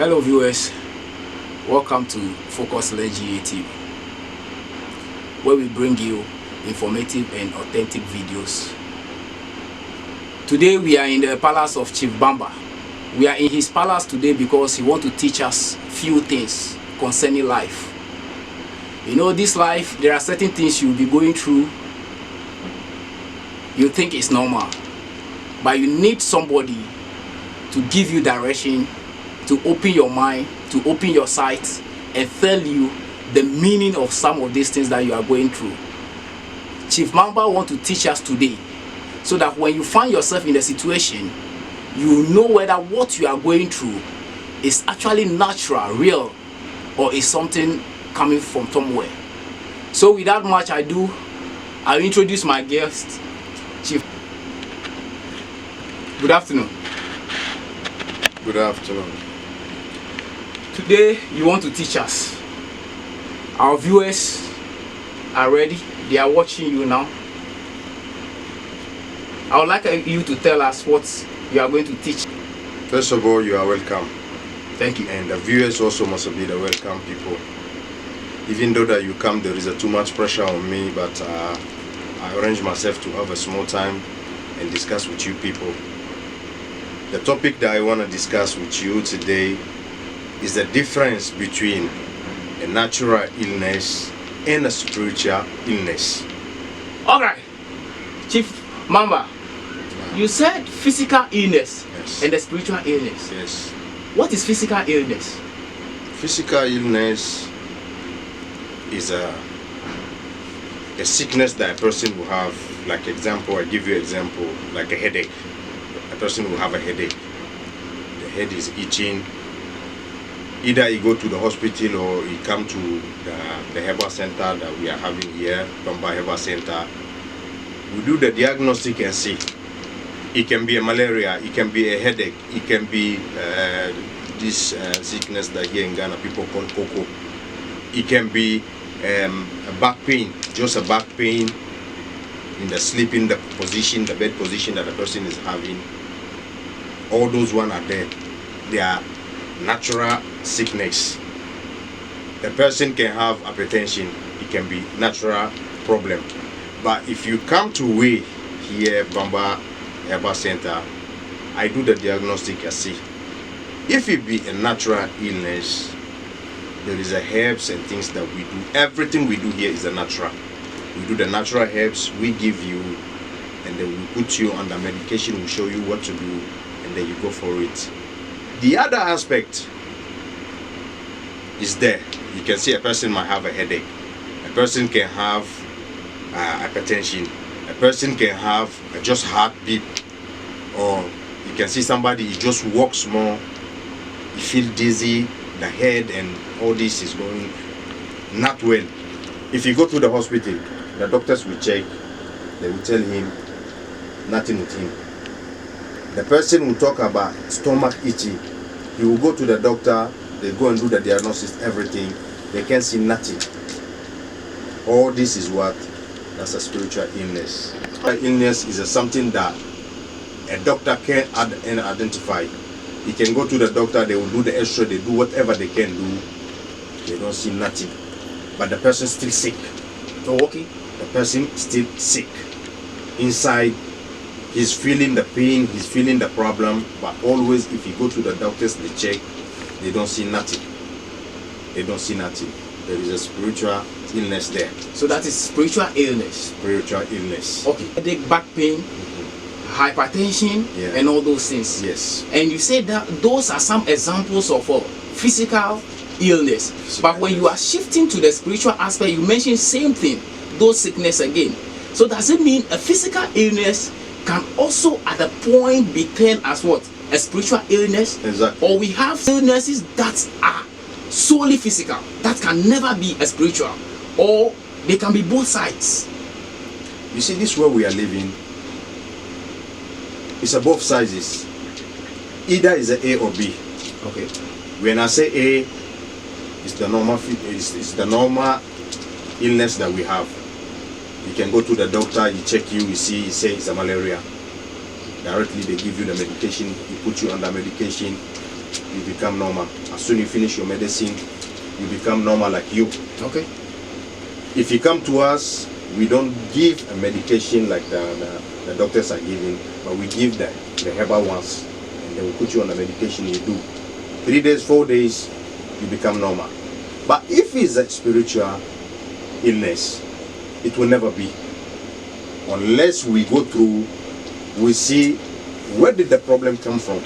Hello viewers, welcome to Focus GA TV, where we bring you informative and authentic videos. Today we are in the palace of Chief Bamba. We are in his palace today because he wants to teach us few things concerning life. You know, this life, there are certain things you'll be going through. You think it's normal, but you need somebody to give you direction, to open your mind, to open your sight, and tell you the meaning of some of these things that you are going through. Chief Bamba wants to teach us today, so that when you find yourself in a situation, you know whether what you are going through is actually natural, real, or is something coming from somewhere. So without much ado, I'll introduce my guest, Chief. Good afternoon. Good afternoon. Today you want to teach us. Our viewers are ready. They are watching you now. I would like you to tell us what you are going to teach. First of all, you are welcome. Thank you. And the viewers also must be the welcome people. Even though that you come, there is too much pressure on me, but I arrange myself to have a small time and discuss with you people. The topic that I want to discuss with you today is the difference between a natural illness and a spiritual illness. Alright, Chief Bamba, you said physical illness, yes, and the spiritual illness. Yes. What is physical illness? Physical illness is a sickness that a person will have. Like example, I give you example, like a headache. A person will have a headache. The head is itching. Either you go to the hospital or you come to the herbal center that we are having here, Bamba Herbal Center. We do the diagnostic and see. It can be a malaria, it can be a headache, it can be this sickness that here in Ghana people call cocoa. It can be a back pain, just a back pain in the sleeping, the position, the bed position that the person is having. All those ones are there. They are natural sickness. The person can have hypertension. It can be natural problem. But if you come to we here, Bamba Herbal Center, I do the diagnostic and see. If it be a natural illness, there is a herbs and things that we do. Everything we do here is a natural. We do the natural herbs, we give you, and then we put you under medication, we show you what to do, and then you go for it. The other aspect is there. You can see a person might have a headache. A person can have hypertension. A person can have just heartbeat. Or you can see somebody, he just walks more, he feels dizzy, the head and all this is going not well. If you go to the hospital, the doctors will check, they will tell him nothing with him. The person will talk about stomach itchy. He will go to the doctor, they go and do the diagnosis, everything. They can see nothing. All this is what? That's a spiritual illness. Illness is something that a doctor can identify. He can go to the doctor, they will do the X-ray, they do whatever they can do. They don't see nothing. But the person still sick. Oh, okay. The person still sick. Inside, he's feeling the pain, he's feeling the problem, but always if you go to the doctors, they check, they don't see nothing. They don't see nothing. There is a spiritual illness there. So that is spiritual illness. Spiritual illness. Okay. Headache, back pain, hypertension, yeah, and all those things. Yes. And you said that those are some examples of physical illness. But when you are shifting to the spiritual aspect, you mentioned same thing, those sickness again. So does it mean a physical illness can also at a point be termed as what? A spiritual illness? Exactly. Or we have illnesses that are solely physical, that can never be a spiritual, or they can be both sides. You see, this world we are living, it's a both sizes. Either is a A or B. Okay. When I say A, it's the normal illness that we have. You can go to the doctor, he check you, you see, he say it's a malaria. Directly they give you the medication, he put you under medication. you become normal. As soon as you finish your medicine, you become normal like you. Okay. If you come to us, we don't give a medication like the doctors are giving, but we give the herbal ones, and then we put you on the medication. You do 3 days, 4 days, you become normal. But if it's a spiritual illness, it will never be unless we go through, we see where did the problem come from.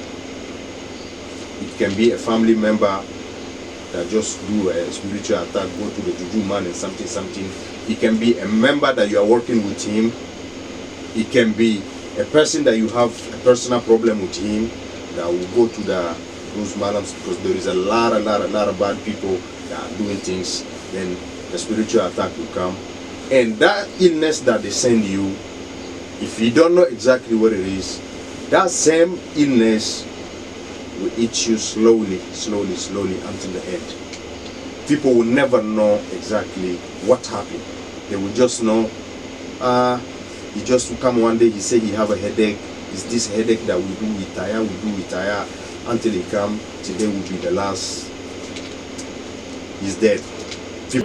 It can be a family member that just do a spiritual attack, go to the juju man and something. It can be a member that you are working with him. It can be a person that you have a personal problem with him that will go to those malams, because there is a lot of bad people that are doing things. Then the spiritual attack will come, and that illness that they send you, if you don't know exactly what it is, that same illness will eat you slowly until the end. People will never know exactly what happened. They will just know, he just will come one day, he say he have a headache. It's this headache that we do retire, until he come, today will be the last. He's dead.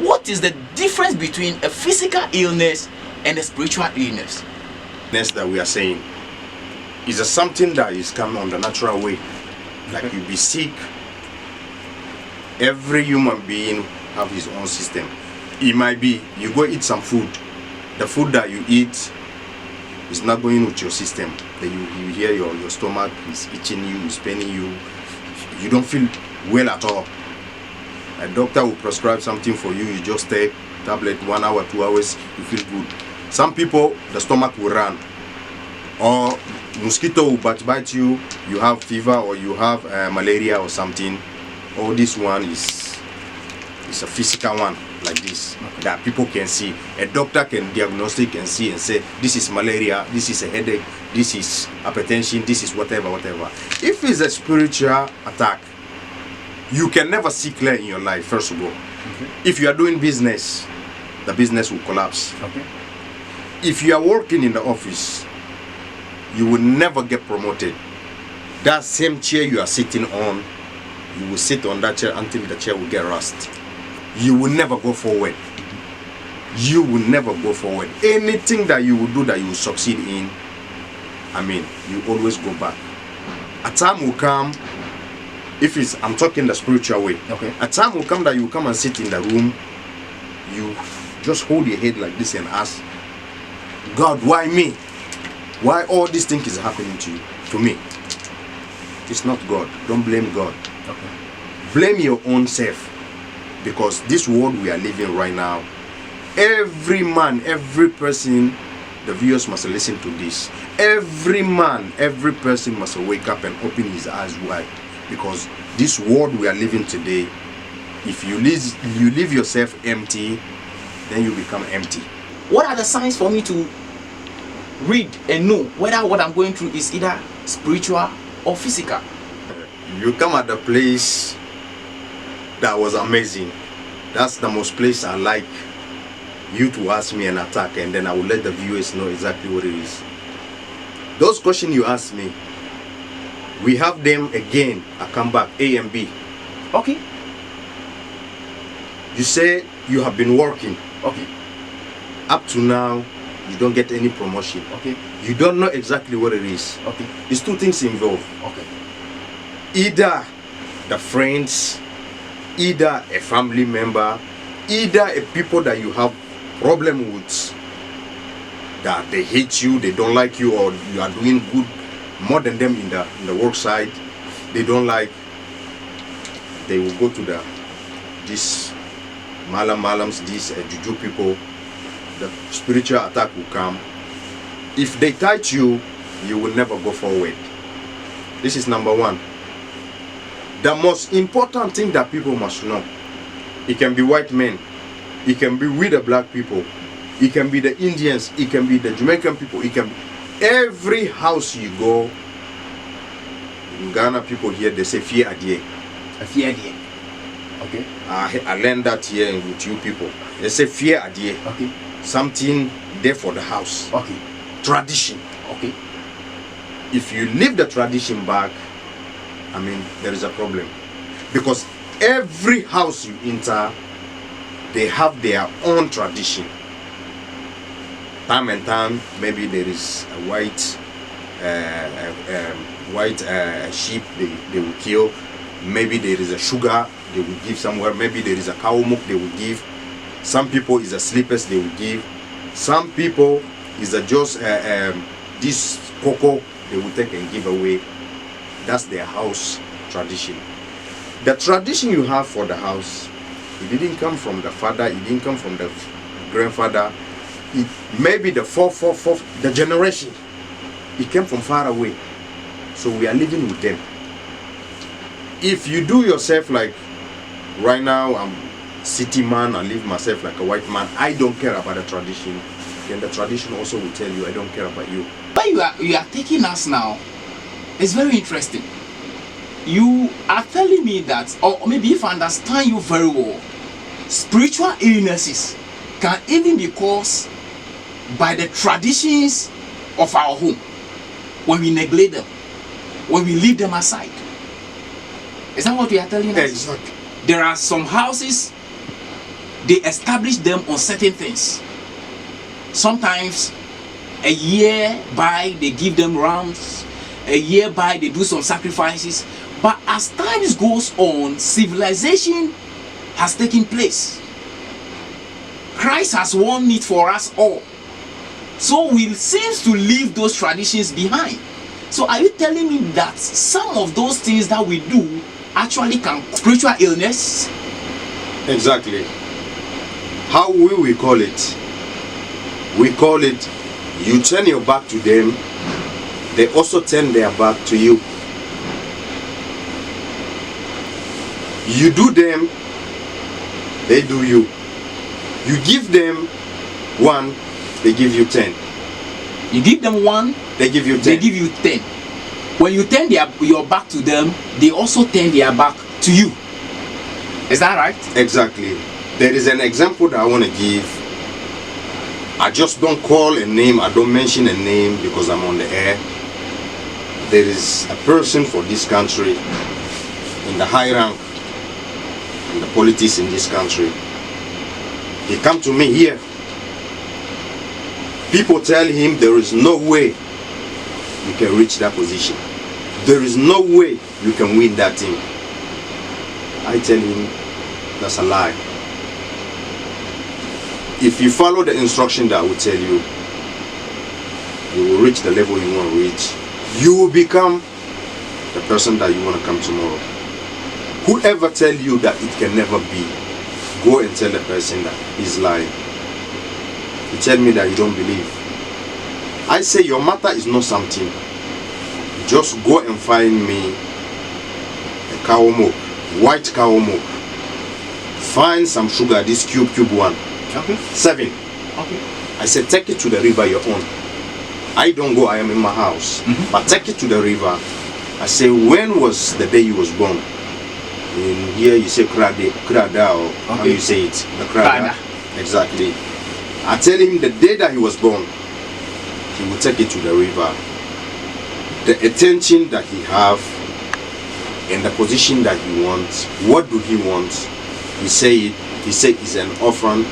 What is the difference between a physical illness and a spiritual illness? That we are saying is something that is coming on the natural way. Like you be sick, every human being have his own system. It might be you go eat some food, the food that you eat is not going with your system. Then you hear your stomach is itching you, is paining you, you don't feel well at all. A doctor will prescribe something for you, you just take tablet 1 hour, 2 hours, you feel good. Some people, the stomach will run, or mosquito will bite you, you have fever, or you have malaria or something. All this one is a physical one like this, that people can see. A doctor can diagnostic and see and say, this is malaria, this is a headache, this is hypertension, this is whatever. If it's a spiritual attack, you can never see clear in your life, first of all. If you are doing business, the business will collapse. If you are working in the office, you will never get promoted. That same chair you are sitting on, you will sit on that chair until the chair will get rust. You will never go forward. You will never go forward. Anything that you will do that you will succeed in, you always go back. A time will come, I'm talking the spiritual way. A time will come that you will come and sit in the room, you just hold your head like this and ask, God, why me? Why all these things is happening to me? It's not God. Don't blame God. Blame your own self, because this world we are living right now, every man, every person, the viewers must listen to this. Every man, every person must wake up and open his eyes wide, because this world we are living today, if you leave yourself empty, then you become empty. What are the signs for me to read and know whether what I'm going through is either spiritual or physical? You come at the place that was amazing. That's the most place I like you to ask me an attack, and then I will let the viewers know exactly what it is. Those questions you ask me, we have them again. I come back, A and B. Okay. You say you have been working. Okay. Up to now, you don't get any promotion. Okay. You don't know exactly what it is. Okay. It's two things involved. Okay. Either the friends, either a family member, either a people that you have problem with, that they hate you, they don't like you, or you are doing good more than them in the work side, they don't like, they will go to this malams, these juju people, the spiritual attack will come. If they touch you, you will never go forward. This is number one. The most important thing that people must know, it can be white men, it can be with the black people, it can be the Indians, it can be the Jamaican people, it can be every house you go. In Ghana, people here, they say fear adie. A fear idea. Okay. I learned that here with you people. They say fear adie. Okay. Something there for the house. Okay. Tradition. Okay. If you leave the tradition back, I mean, there is a problem. Because every house you enter, they have their own tradition. Time and time, maybe there is a white sheep they will kill. Maybe there is a sugar they will give somewhere. Maybe there is a cow milk they will give. Some people is a slippers they will give. Some people is a just this cocoa they will take and give away. That's their house tradition. The tradition you have for the house, it didn't come from the father, it didn't come from the grandfather. It maybe the fourth, the generation. It came from far away. So we are living with them. If you do yourself like right now, I'm city man, I live myself like a white man, I don't care about the tradition, then the tradition also will tell you I don't care about you. But you are taking us now, it's very interesting. You are telling me that, or maybe if I understand you very well, spiritual illnesses can even be caused by the traditions of our home when we neglect them, when we leave them aside. Is that what you are telling us? Exactly. There are some houses, they establish them on certain things. Sometimes a year by they give them rams, a year by they do some sacrifices. But as time goes on, civilization has taken place. Christ has won it for us all. So we seem to leave those traditions behind. So are you telling me that some of those things that we do actually can spiritual illness? Exactly. How will we call it? We call it, you turn your back to them, they also turn their back to you. You do them, they do you. You give them one, they give you 10. You give them one, they give you 10. They give you 10. When you turn your back to them, they also turn their back to you. Is that right? Exactly. There is an example that I want to give. I just don't call a name, I don't mention a name because I'm on the air. There is a person for this country in the high rank in the politics in this country. He come to me here. People tell him there is no way you can reach that position. There is no way you can win that thing. I tell him that's a lie. If you follow the instruction that I will tell you, you will reach the level you want to reach. You will become the person that you want to come tomorrow. Whoever tell you that it can never be, go and tell the person that he's lying. You tell me that you don't believe. I say your matter is not something. Just go and find me a cow milk, white cow milk. Find some sugar, this cube one. Okay. 7. Okay. I said take it to the river your own. I don't go, I am in my house. But take it to the river. I say, when was the day you was born? In here you say krada, or how you say it? The krada. Exactly. I tell him the day that he was born, he will take it to the river. The attention that he have and the position that he wants, what do he want? He say it's an offering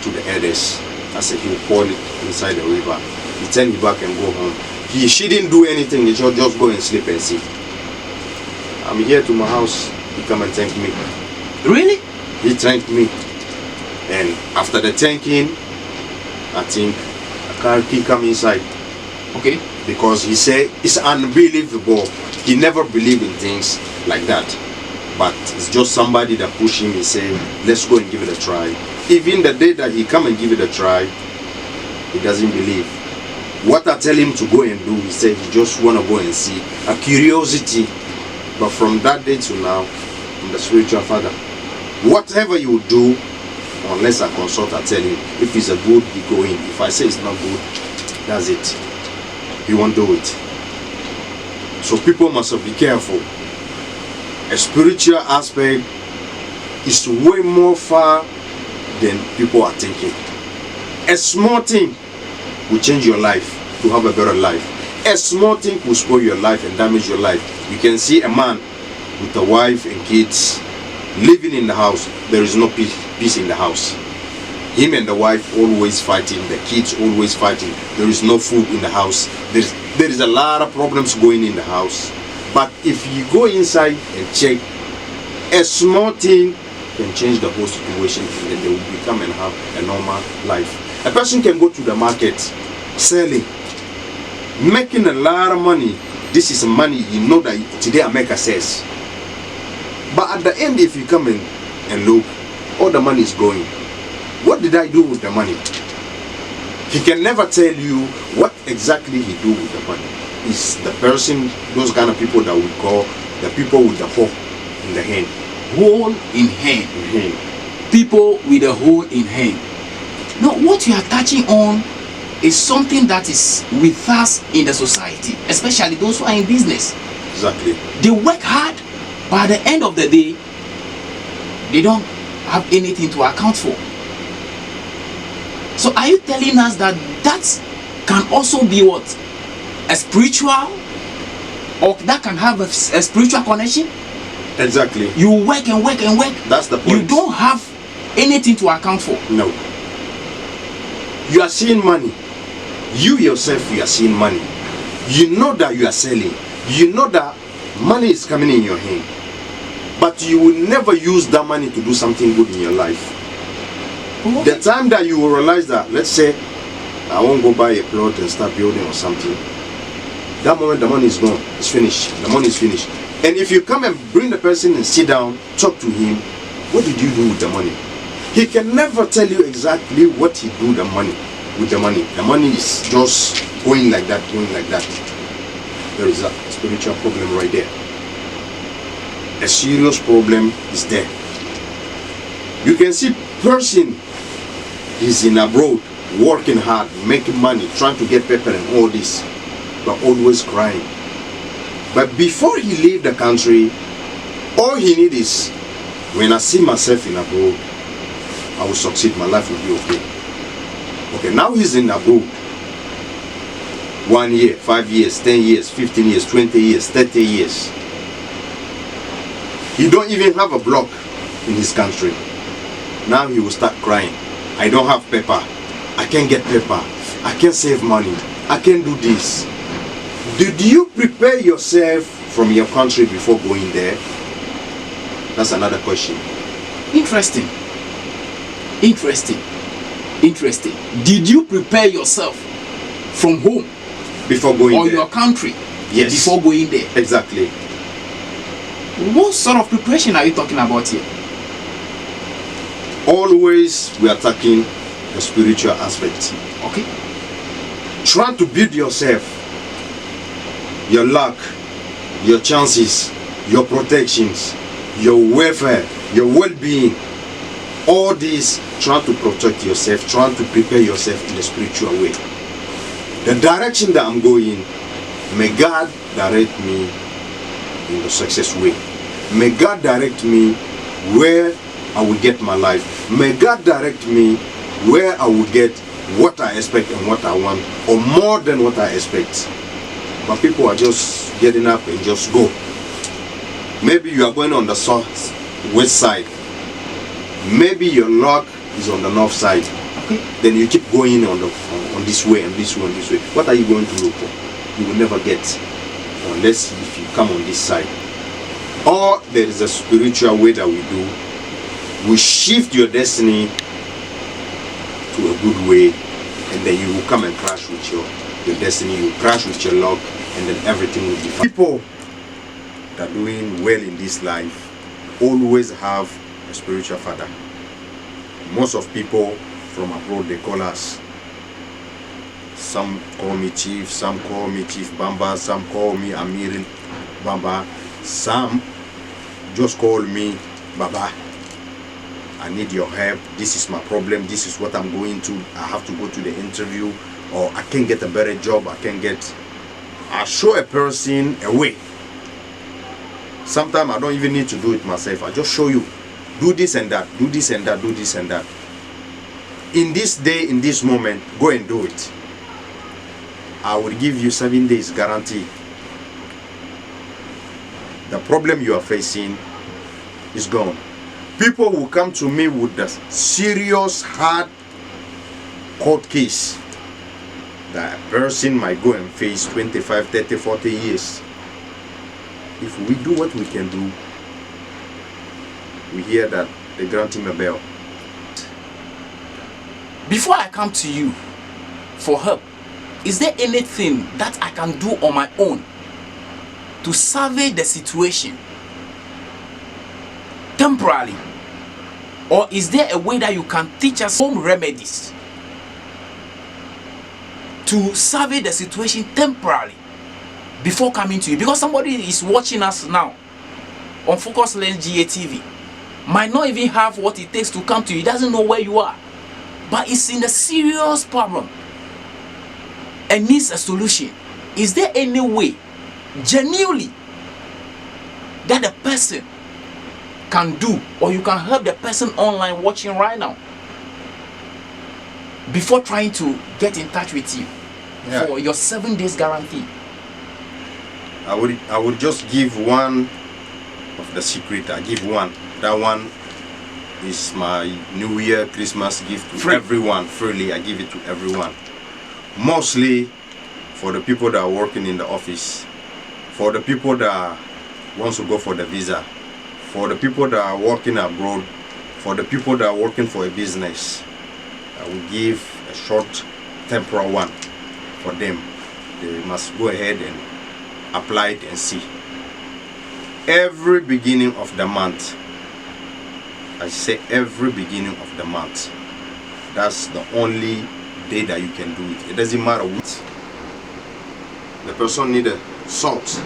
to the elders. I said he will pour it inside the river. He turn it back and go home. He shouldn't do anything, he should just go and sleep and see. I'm here to my house, he come and thank me. Really? He thanked me. And after the thanking, I think a car key come inside. Okay. Because he said it's unbelievable. He never believed in things like that. But it's just somebody that pushed him. He said, let's go and give it a try. Even the day that he come and give it a try, he doesn't believe. What I tell him to go and do, he said he just want to go and see. A curiosity. But from that day to now, I'm the spiritual father. Whatever you do, unless I consult, I tell him, if it's a good, he go in. If I say it's not good, that's it. He won't do it. So people must be careful. A spiritual aspect is way more far than people are thinking. A small thing will change your life to have a better life. A small thing will spoil your life and damage your life. You can see a man with a wife and kids, living in the house. There is no peace in the house. Him and the wife always fighting, the kids always fighting. There is no food in the house. There is a lot of problems going in the house. But if you go inside and check, a small thing can change the whole situation, and then they will become and have a normal life. A person can go to the market selling, making a lot of money. This is money, you know that today I make a sales. But at the end, if you come in and look, all the money is going. What did I do with the money? He can never tell you what exactly he do with the money. It's the person, those kind of people that we call the people with the hole in the hand. Hole in hand. People with a hole in hand. Now, what you are touching on is something that is with us in the society, especially those who are in business. Exactly. They work hard, but at the end of the day, they don't have anything to account for. So are you telling us that that can also be what? A spiritual, or that can have a spiritual connection? Exactly. You work and work and work. That's the point. You don't have anything to account for. No. You are seeing money. You yourself, you are seeing money. You know that you are selling. You know that money is coming in your hand. But you will never use that money to do something good in your life. Okay. The time that you will realize that, let's say, I won't go buy a plot and start building or something. That moment the money is gone. It's finished. The money is finished. And if you come and bring the person and sit down, talk to him, what did you do with the money? He can never tell you exactly what he do with the money. The money is just going like that, going like that. There is a spiritual problem right there. A serious problem is there. You can see person is in abroad, working hard, making money, trying to get paper and all this, but always crying. But before he leave the country, all he need is, when I see myself in abroad, I will succeed, my life will be okay. Okay, now he's in abroad. 1 year, 5 years, 10 years, 15 years, 20 years, 30 years. He don't even have a block in his country. Now he will start crying. I don't have paper. I can't get paper. I can't save money. I can't do this. Did you prepare yourself from your country before going there? That's another question. Interesting. Did you prepare yourself from home Before going or there? your country? Yes. Before going there? Exactly. What sort of preparation are you talking about here? Always we are talking the spiritual aspect. Okay. Try to build yourself, your luck, your chances, your protections, your welfare, your well-being. All these, try to protect yourself, try to prepare yourself in the spiritual way. The direction that I'm going, may God direct me in the success way. May God direct me where I will get my life. May God direct me where I will get what I expect and what I want, or more than what I expect. But people are just getting up and just go. Maybe you are going on the west side. Maybe your luck is on the north side. Okay. Then you keep going on this way and this way and this way. What are you going to look for? You will never get, unless if you come on this side. Or there is a spiritual way that we do. We shift your destiny to a good way, and then you will come and crash with your destiny. You will crash with your luck, and then everything will be fine. People that are doing well in this life always have a spiritual father. Most of people from abroad, they call us, some call me Chief, some call me Chief Bamba, some call me Amir Bamba, some just call me Baba. I need your help. This is my problem. This is what I'm going to. I have to go to the interview, or I can't get a better job. I show a person a way. Sometimes I don't even need to do it myself. I just show you. Do this and that. Do this and that. Do this and that. In this day, in this moment, go and do it. I will give you 7 days guarantee. the problem you are facing is gone. People will come to me with a serious, hard court case that a person might go and face 25, 30, 40 years. If we do what we can do, we hear that they grant him a bail. Before I come to you for help, is there anything that I can do on my own to salvage the situation temporarily? Or is there a way that you can teach us home remedies to salvage the situation temporarily before coming to you? Because somebody is watching us now on Focus Lens GATV, might not even have what it takes to come to you. He doesn't know where you are, but it's in a serious problem and needs a solution. Is there any way, genuinely, that the person can do, or you can help the person online watching right now before trying to get in touch with you for your 7 days guarantee? I would just give one of the secret. I give one. That one is my New Year Christmas gift to everyone. Freely, I give it to everyone. Mostly for the people that are working in the office, for the people that wants to go for the visa, for the people that are working abroad, for the people that are working for a business. I will give a short temporal one for them. They must go ahead and apply it and see. Every beginning of the month, I say every beginning of the month, that's the only day that you can do it. It doesn't matter what. The person needs salt,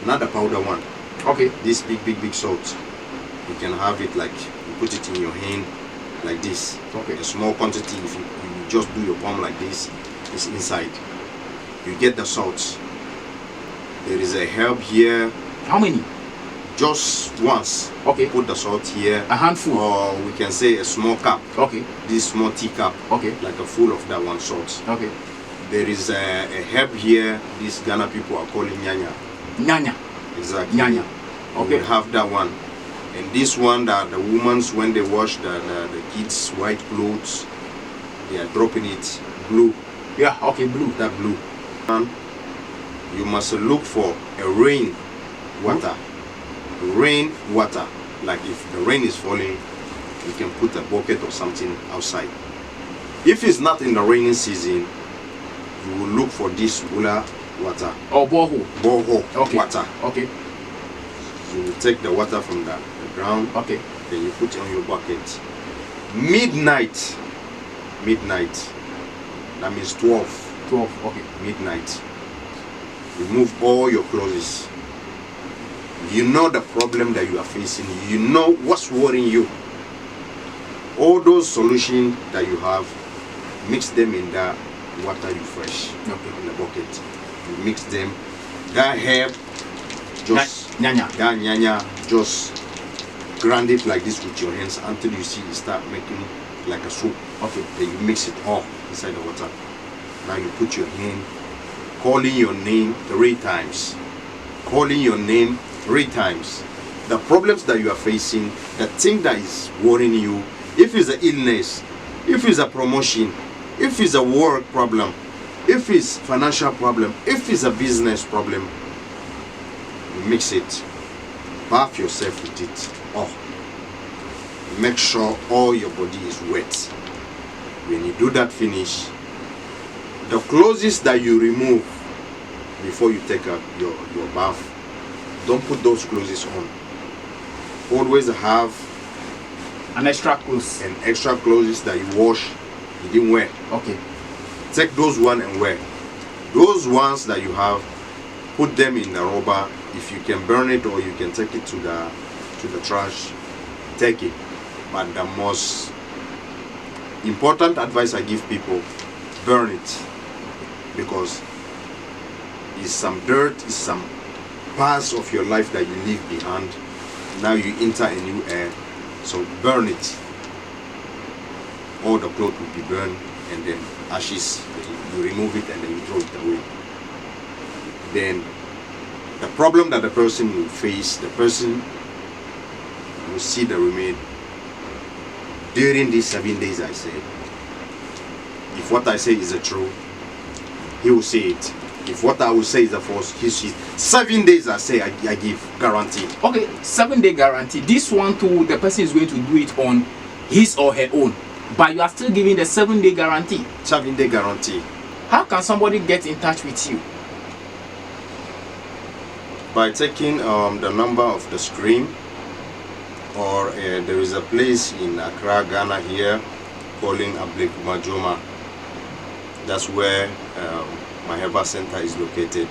not the powder one. Okay. This big salt. You can have it like, you put it in your hand like this. Okay. A small quantity, if you just do your palm like this, is inside. You get the salt. There is a herb here. How many? Just once. Okay. Put the salt here. A handful. Or we can say a small cup. Okay. This small teacup. Okay. Like a full of that one salt. Okay. There is a herb here. These Ghana people are calling nyanya. Nyanya. Exactly. Nyanya. Okay. We have that one. And this one that the women, when they wash the kids' white clothes, they are dropping it blue. Yeah, okay, blue. That blue. And you must look for a rain water. Rain water. Like if the rain is falling, you can put a bucket or something outside. If it's not in the raining season, you will look for this Bula water. Or borehole. Borehole water. Okay. You will take the water from the ground. Okay. Then you put it on your bucket. Midnight. That means 12. 12. Okay. Midnight. Remove all your clothes. You know the problem that you are facing. You know what's worrying you. All those solutions that you have, mix them in that water you fresh. Okay. In the bucket. You mix them. That herb, just nyanya. Just grind it like this with your hands until you see it start making like a soup. Okay. Then you mix it all inside the water. Now you put your hand, calling your name 3 times. Calling your name 3 times. The problems that you are facing, the thing that is worrying you, if it's an illness, if it's a promotion, if it's a work problem, if it's financial problem, if it's a business problem, mix it. Bath yourself with it. Oh, make sure all your body is wet. When you do that finish, the clothes that you remove before you take your bath, don't put those clothes on. Always have an extra clothes. An extra clothes that you wash, you didn't wear. Okay. Take those one and wear. Those ones that you have, put them in the rubber. If you can burn it or you can take it to the trash, take it. But the most important advice I give people, burn it. Because it's some dirt, it's some parts of your life that you leave behind. Now you enter a new era. So burn it. All the clothes will be burned, and then ashes, you remove it and then you throw it away. Then the problem that the person will face, the person will see the remedy during these 7 days. I said, if what I say is the truth, he will say it. If what I will say is the false, he see it. 7 days, I say, I give guarantee. Okay, 7-day guarantee. This one too, the person is going to do it on his or her own, but you are still giving the 7-day guarantee. 7-day guarantee. How can somebody get in touch with you? By taking the number of the screen, or there is a place in Accra, Ghana here, calling Ablik Majoma. That's where my herbal center is located.